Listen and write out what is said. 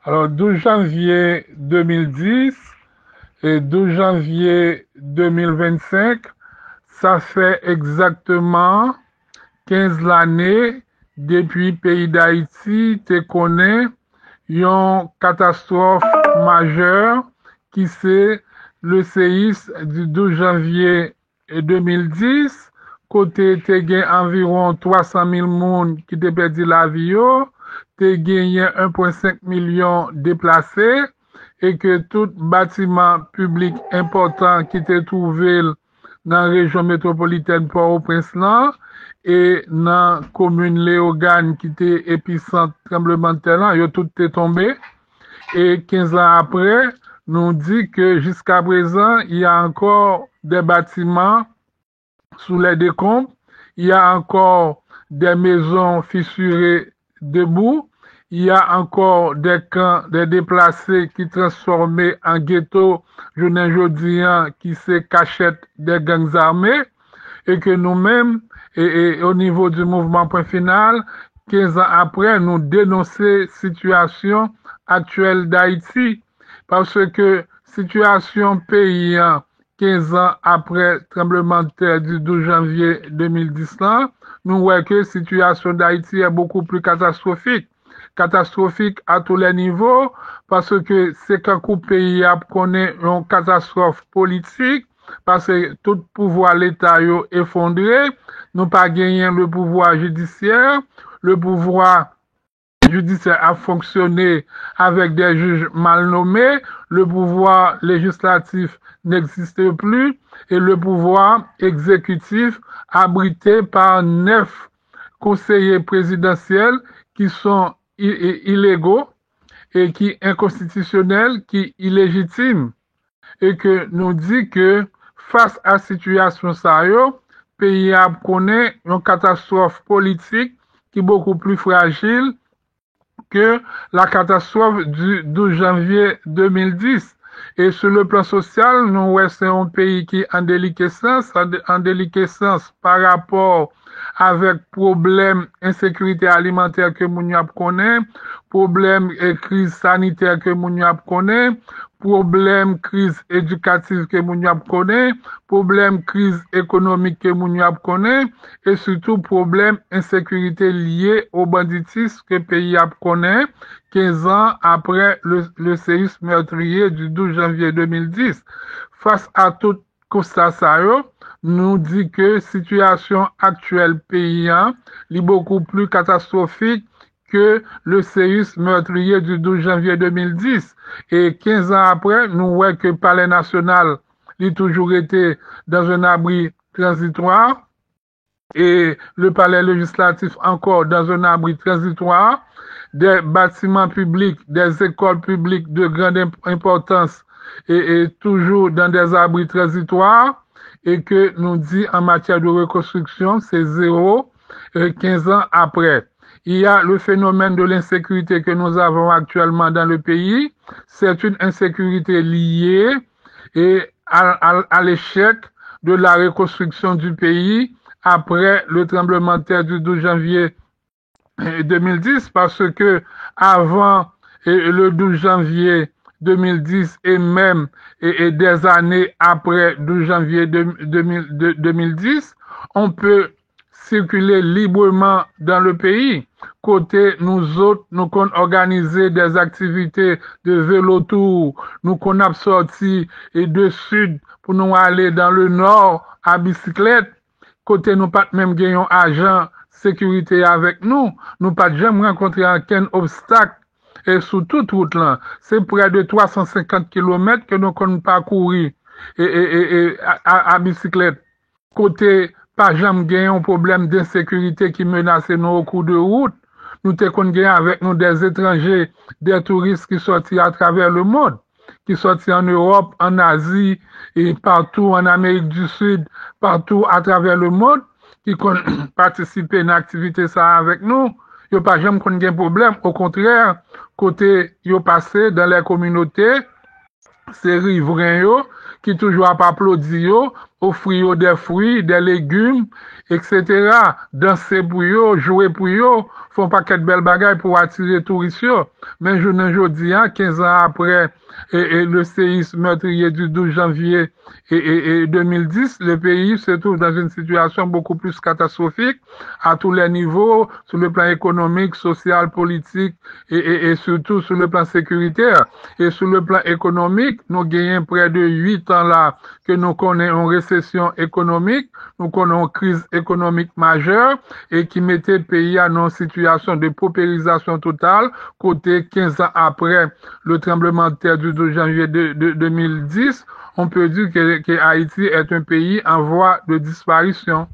Alors, 12 janvier 2010 et 12 janvier 2025, ça fait exactement 15 l'année depuis le pays d'Haïti te connaît une catastrophe majeure qui c'est le séisme du 12 janvier 2010, côté te gen environ 300 000 moun qui te perdu la vie yo, te gagné 1,5 million déplacés et que tout bâtiment public important qui te trouvé dans la région métropolitaine Port-au-Prince là et dans la commune Léogane qui était épicentre tremblement de terre là, yo tout est tombé et 15 ans après, nous dit que jusqu'à présent, il y a encore des bâtiments sous les décombres, il y a encore des maisons fissurées debout, il y a encore des camps, des déplacés qui transformés en ghetto, journée jodien, qui se cachette des gangs armés, et que nous-mêmes, et au niveau du mouvement Point Final, 15 ans après, nous dénonçons la situation actuelle d'Haïti, parce que situation pays 15 ans après le tremblement de terre du 12 janvier 2010, nous voyons que la situation d'Haïti est beaucoup plus catastrophique. Catastrophique à tous les niveaux, parce que c'est qu'un coup pays a connaît une catastrophe politique, parce que tout pouvoir l'État est effondré, nous pas gagné le pouvoir judiciaire, le pouvoir judiciaire a fonctionné avec des juges mal nommés, le pouvoir législatif n'existe plus et le pouvoir exécutif abrité par 9 conseillers présidentiels qui sont illégaux et qui inconstitutionnels, qui illégitimes et que nous dit que face à la situation ça yo, pays a connaît une catastrophe politique qui est beaucoup plus fragile que la catastrophe du 12 janvier 2010. Et sur le plan social, nous c'est un pays qui est en déliquescence par rapport avec problème insécurité alimentaire que nous connaît, problème et crise sanitaire que nous connaît, problème crise éducative que nous connaît, problème crise économique que nous connaît et surtout problème insécurité liée au banditisme que le pays connaît 15 ans après le séisme meurtrier du 12 janvier 2010. Face à tout constat ça, nous dit que la situation actuelle pays est beaucoup plus catastrophique que le séisme meurtrier du 12 janvier 2010. Et 15 ans après, nous voyons que le palais national a toujours été dans un abri transitoire et le palais législatif encore dans un abri transitoire, des bâtiments publics, des écoles publiques de grande importance et toujours dans des abris transitoires et que nous dit en matière de reconstruction, c'est 0 15 ans après. Il y a le phénomène de l'insécurité que nous avons actuellement dans le pays. C'est une insécurité liée à l'échec de la reconstruction du pays après le tremblement de terre du 12 janvier 2010 parce que avant le 12 janvier 2010 et même des années après 12 janvier 2010, on peut circuler librement dans le pays. Côté nous autres, nous qu'on organiser des activités de vélo tour, nous qu'on a sorti et de sud pour nous aller dans le nord à bicyclette. Côté nous pas même gagnons agent sécurité avec nous, nous pas jamais rencontrer aucun obstacle et sur toute route là. C'est près de 350 km que nous qu'on parcourir à bicyclette. Côté pas jamais gagné un problème d'insécurité qui menace nous au cours de route. Nous te qu'on gagné avec nous des étrangers, des touristes qui sortent à travers le monde, qui sortent en Europe, en Asie et partout en Amérique du Sud, partout à travers le monde, qui participent à une activité ça avec nous. Yo pas jamais qu'on gagne problème, au contraire, côté yo passé dans les communautés, c'est riverains yo qui toujours pas applaudi yo offrir des fruits, des légumes, etc. Danser pour eux, jouer pour eux, font pas de belles bagailles pour attirer les touristes. Mais je ne dis 15 ans après le séisme meurtrier du 12 janvier 2010, le pays se trouve dans une situation beaucoup plus catastrophique à tous les niveaux, sur le plan économique, social, politique et surtout sur le plan sécuritaire. Et sur le plan économique, nous gagnons près de 8 ans là que nous connaissons une récession économique, nous connaissons une crise économique majeure et qui mettait le pays à une situation de paupérisation totale, côté 15 ans après le tremblement de terre du 12 janvier 2010, on peut dire que Haïti est un pays en voie de disparition.